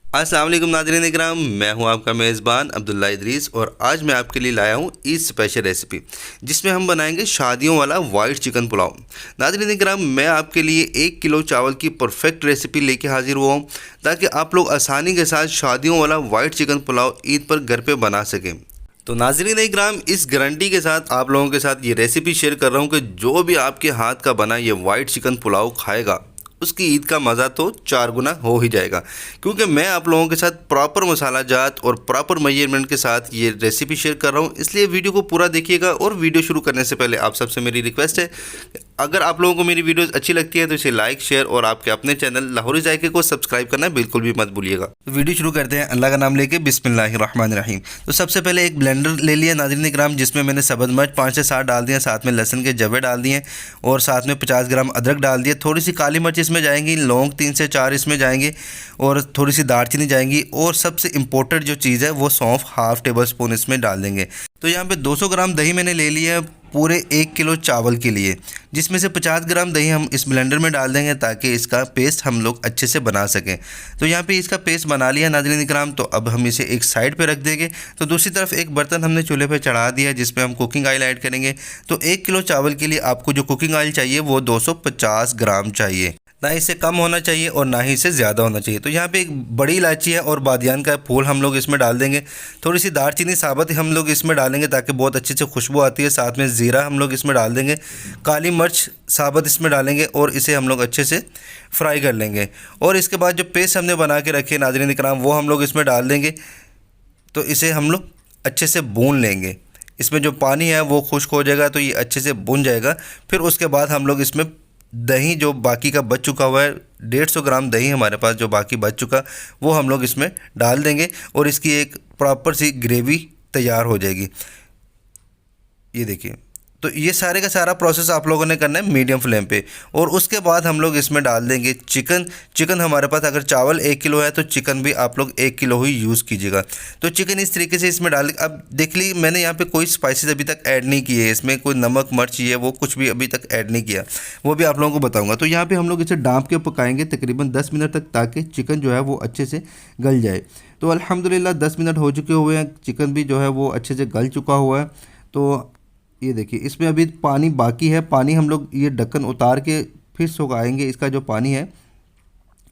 अस्सलाम वालेकुम नाज़रीन इकराम, मैं हूं आपका मेज़बान अब्दुल्ला इदरीस और आज मैं आपके लिए लाया हूं ईद स्पेशल रेसिपी जिसमें हम बनाएंगे शादियों वाला वाइट चिकन पुलाव। नाज़रीन इकराम, मैं आपके लिए 1 किलो चावल की परफेक्ट रेसिपी लेके हाजिर हुआ हूं ताकि आप लोग आसानी के साथ शादियों वाला वाइट चिकन पुलाव ईद पर घर पे बना सकें। तो नाज़रीन इकराम, इस गारंटी के साथ आप लोगों के साथ ये रेसिपी शेयर कर रहा हूँ कि जो भी आपके हाथ का बना ये वाइट चिकन पुलाव खाएगा उसकी ईद का मज़ा तो 4 गुना हो ही जाएगा, क्योंकि मैं आप लोगों के साथ प्रॉपर मसाला जात और प्रॉपर मेजरमेंट के साथ ये रेसिपी शेयर कर रहा हूँ। इसलिए वीडियो को पूरा देखिएगा और वीडियो शुरू करने से पहले आप सबसे मेरी रिक्वेस्ट है, अगर आप लोगों को मेरी वीडियोस अच्छी लगती है तो इसे लाइक शेयर और आपके अपने चैनल लाहौरी जायके को सब्सक्राइब करना बिल्कुल भी मत भूलिएगा। तो वीडियो शुरू करते हैं अल्लाह का नाम लेके, बिस्मिल्लाहिर्रहमानिर्रहीम। तो सबसे पहले एक ब्लेंडर ले लिया नाज़रीन ग्राम, जिसमें मैंने सब्ज़ मिर्च 5 से 7 डाल दिया, साथ में लहसुन के जवे डाल दिए और साथ में 50 ग्राम अदरक डाल दिया। थोड़ी सी काली मिर्च इसमें जाएंगी, लौंग 3 से 4 इसमें जाएंगे और थोड़ी सी दालचीनी जाएंगी और सबसे इम्पोर्टेंट जो चीज़ है वो सौंफ हाफ टेबल स्पून इसमें डाल देंगे। तो यहाँ पे 200 ग्राम दही मैंने ले लिया है पूरे 1 किलो चावल के लिए, जिसमें से 50 ग्राम दही हम इस ब्लेंडर में डाल देंगे ताकि इसका पेस्ट हम लोग अच्छे से बना सकें। तो यहाँ पे इसका पेस्ट बना लिया नाज़रीन इकराम, तो अब हम इसे एक साइड पे रख देंगे। तो दूसरी तरफ एक बर्तन हमने चूल्हे पे चढ़ा दिया जिसमें हम कुकिंग ऑयल ऐड करेंगे। तो 1 किलो चावल के लिए आपको जो कुकिंग ऑयल चाहिए वो 250 ग्राम चाहिए, ना इससे कम होना चाहिए और ना ही इससे ज़्यादा होना चाहिए। तो यहाँ पे एक बड़ी इलायची है और बादियान का फूल हम लोग इसमें डाल देंगे। थोड़ी सी दालचीनी साबुत हम लोग इसमें डालेंगे ताकि बहुत अच्छी से खुशबू आती है। साथ में ज़ीरा हम लोग इसमें डाल देंगे, काली मिर्च साबुत इसमें डालेंगे और इसे हम लोग अच्छे से फ्राई कर लेंगे। और इसके बाद जो पेस्ट हमने बना के रखे नाज़रीन इकराम वो हम लोग इसमें डाल देंगे। तो इसे हम लोग अच्छे से भून लेंगे। इसमें जो पानी है वो खुश्क हो जाएगा तो ये अच्छे से भुन जाएगा। फिर उसके बाद हम लोग इसमें दही जो बाकी का बच चुका हुआ है, 150 ग्राम दही हमारे पास जो बाकी बच चुका वो हम लोग इसमें डाल देंगे और इसकी एक प्रॉपर सी ग्रेवी तैयार हो जाएगी। ये देखिए, तो ये सारे का सारा प्रोसेस आप लोगों ने करना है मीडियम फ्लेम पे। और उसके बाद हम लोग इसमें डाल देंगे चिकन हमारे पास अगर चावल 1 किलो है तो चिकन भी आप लोग 1 किलो ही यूज़ कीजिएगा। तो चिकन इस तरीके से इसमें डाल, अब देख ली मैंने यहाँ पे कोई स्पाइसेस अभी तक ऐड नहीं किए, इसमें कोई नमक मिर्च ये वो कुछ भी अभी तक ऐड नहीं किया, वो भी आप लोगों को बताऊँगा। तो यहाँ पर हम लोग इसे डाँप के पकाएँगे तकरीबन 10 मिनट तक ताकि चिकन जो है वो अच्छे से गल जाए। तो अल्हम्दुलिल्लाह 10 मिनट हो चुके हुए हैं, चिकन भी जो है वो अच्छे से गल चुका हुआ है। तो ये देखिए इसमें अभी पानी बाकी है, पानी हम लोग ये ढक्कन उतार के फिर सुखाएंगे इसका जो पानी है,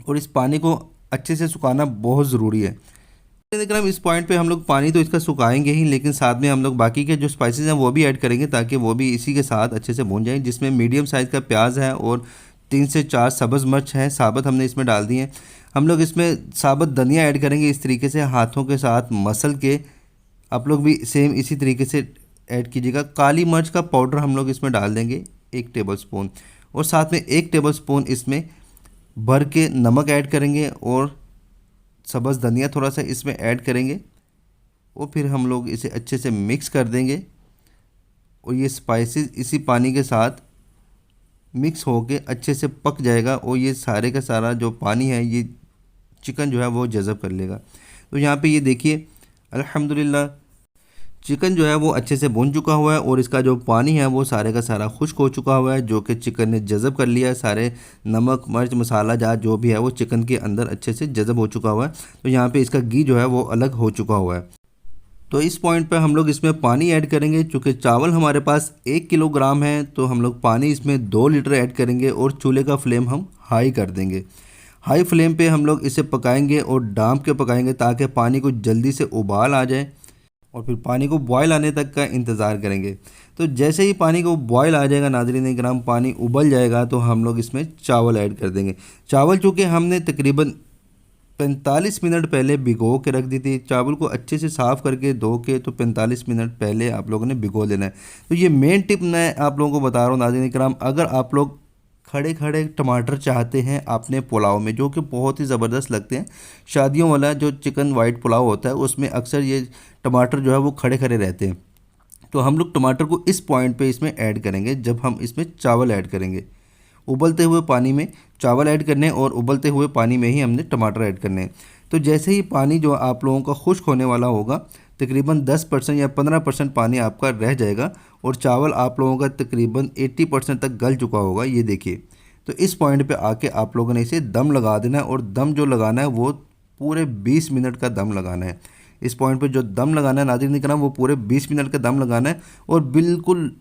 और इस पानी को अच्छे से सुखाना बहुत ज़रूरी है। लेकिन हम इस पॉइंट पे हम लोग पानी तो इसका सुखाएंगे ही, लेकिन साथ में हम लोग बाकी के जो स्पाइसेस हैं वो भी ऐड करेंगे ताकि वो भी इसी के साथ अच्छे से भून जाएं। जिसमें मीडियम साइज़ का प्याज है और 3 से 4 सब्ज़ मिर्च हैं साबुत हमने इसमें डाल दी हैं। हम लोग इसमें साबुत धनिया ऐड करेंगे इस तरीके से हाथों के साथ मसल के, आप लोग भी सेम इसी तरीके से ऐड कीजिएगा। काली मिर्च का पाउडर हम लोग इसमें डाल देंगे 1 टेबल स्पून और साथ में 1 टेबल स्पून इसमें भर के नमक ऐड करेंगे और सब्ज़ धनिया थोड़ा सा इसमें ऐड करेंगे और फिर हम लोग इसे अच्छे से मिक्स कर देंगे और ये स्पाइसेस इसी पानी के साथ मिक्स होके अच्छे से पक जाएगा और ये सारे का सारा जो पानी है ये चिकन जो है वो जज़ब कर लेगा। तो यहाँ पे ये देखिए अल्हम्दुलिल्लाह चिकन जो है वो अच्छे से भुन चुका हुआ है और इसका जो पानी है वो सारे का सारा खुश्क हो चुका हुआ है, जो कि चिकन ने जज़ब कर लिया है। सारे नमक मिर्च मसाला जात जो भी है वो चिकन के अंदर अच्छे से जज़ब हो चुका हुआ है। तो यहाँ पे इसका घी जो है वो अलग हो चुका हुआ है। तो इस पॉइंट पे हम लोग इसमें पानी ऐड करेंगे। चूँकि चावल हमारे पास 1 किलोग्राम है तो हम लोग पानी इसमें 2 लीटर ऐड करेंगे और चूल्हे का फ्लेम हम हाई कर देंगे। हाई फ्लेम पे हम लोग इसे पकाएंगे और डाँप के पकाएंगे ताकि पानी को जल्दी से उबाल आ जाए और फिर पानी को बॉयल आने तक का इंतज़ार करेंगे। तो जैसे ही पानी को बॉयल आ जाएगा नाज़रीन इकराम, पानी उबल जाएगा तो हम लोग इसमें चावल ऐड कर देंगे। चावल चूँकि हमने तकरीबन 45 मिनट पहले भिगो के रख दी थी, चावल को अच्छे से साफ़ करके धो के तो 45 मिनट पहले आप लोगों ने भिगो लेना है। तो ये मेन टिप मैं आप लोगों को बता रहा हूँ नाज़रीन इकराम, अगर आप लोग खड़े खड़े टमाटर चाहते हैं अपने पुलाव में जो कि बहुत ही ज़बरदस्त लगते हैं, शादियों वाला जो चिकन वाइट पुलाव होता है उसमें अक्सर ये टमाटर जो है वो खड़े खड़े रहते हैं। तो हम लोग टमाटर को इस पॉइंट पे इसमें ऐड करेंगे जब हम इसमें चावल ऐड करेंगे। उबलते हुए पानी में चावल ऐड करने और उबलते हुए पानी में ही हमने टमाटर ऐड करने हैं। तो जैसे ही पानी जो आप लोगों का खुश्क होने वाला होगा, तकरीबन 10% या 15% पानी आपका रह जाएगा और चावल आप लोगों का तकरीबन 80% तक गल चुका होगा। ये देखिए, तो इस पॉइंट पे आके आप लोगों ने इसे दम लगा देना है और दम जो लगाना है वो पूरे 20 मिनट का दम लगाना है। इस पॉइंट पे जो दम लगाना है नाज़रीन इकराम, वो पूरे 20 मिनट का दम लगाना है और बिल्कुल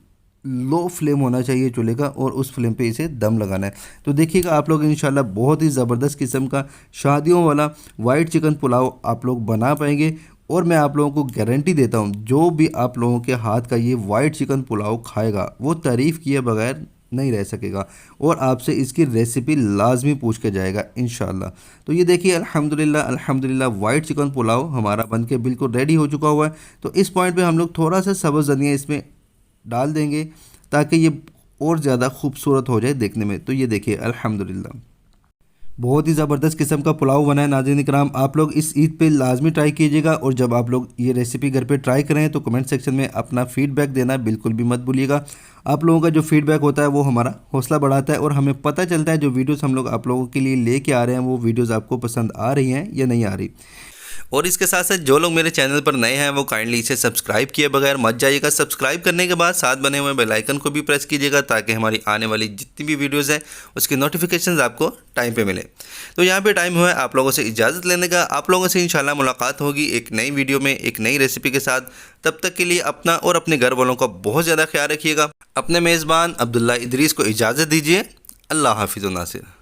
लो फ्लेम होना चाहिए चूल्हे का, और उस फ्लेम पे इसे दम लगाना है। तो देखिएगा आप लोग इंशाल्लाह बहुत ही ज़बरदस्त किस्म का शादियों वाला वाइट चिकन पुलाव आप लोग बना पाएंगे। और मैं आप लोगों को गारंटी देता हूँ, जो भी आप लोगों के हाथ का ये वाइट चिकन पुलाव खाएगा वो तारीफ़ किए बगैर नहीं रह सकेगा, और आपसे इसकी रेसिपी लाजमी पूछ के जाएगा इंशाल्लाह। तो ये देखिए अल्हम्दुलिल्लाह अल्हम्दुलिल्लाह वाइट चिकन पुलाव हमारा बनके बिल्कुल रेडी हो चुका हुआ है। तो इस पॉइंट पे हम लोग थोड़ा सा सब्ज़ धनिया इसमें डाल देंगे ताकि ये और ज़्यादा खूबसूरत हो जाए देखने में। तो ये देखिए अल्हम्दुलिल्लाह बहुत ही ज़बरदस्त किस्म का पुलाव बना है। नाज़रीन इकराम आप लोग इस ईद पे लाजमी ट्राई कीजिएगा, और जब आप लोग ये रेसिपी घर पे ट्राई करें तो कमेंट सेक्शन में अपना फीडबैक देना बिल्कुल भी मत भूलिएगा। आप लोगों का जो फीडबैक होता है वो हमारा हौसला बढ़ाता है, और हमें पता चलता है जो वीडियोस हम लोग आप लोगों के लिए लेके आ रहे हैं वो वीडियोस आपको पसंद आ रही हैं या नहीं आ रही। और इसके साथ साथ जो लोग मेरे चैनल पर नए हैं वो काइंडली इसे सब्सक्राइब किए बगैर मत जाइएगा। सब्सक्राइब करने के बाद साथ बने हुए बेल आइकन को भी प्रेस कीजिएगा ताकि हमारी आने वाली जितनी भी वीडियोस हैं उसकी नोटिफिकेशंस आपको टाइम पे मिले। तो यहाँ पे टाइम हुआ है आप लोगों से इजाज़त लेने का। आप लोगों से इंशाल्लाह मुलाकात होगी एक नई वीडियो में एक नई रेसिपी के साथ। तब तक के लिए अपना और अपने घर वालों का बहुत ज़्यादा ख्याल रखिएगा। अपने मेज़बान अब्दुल्ला इदरीस को इजाज़त दीजिए। अल्लाह हाफिज़ नासिर।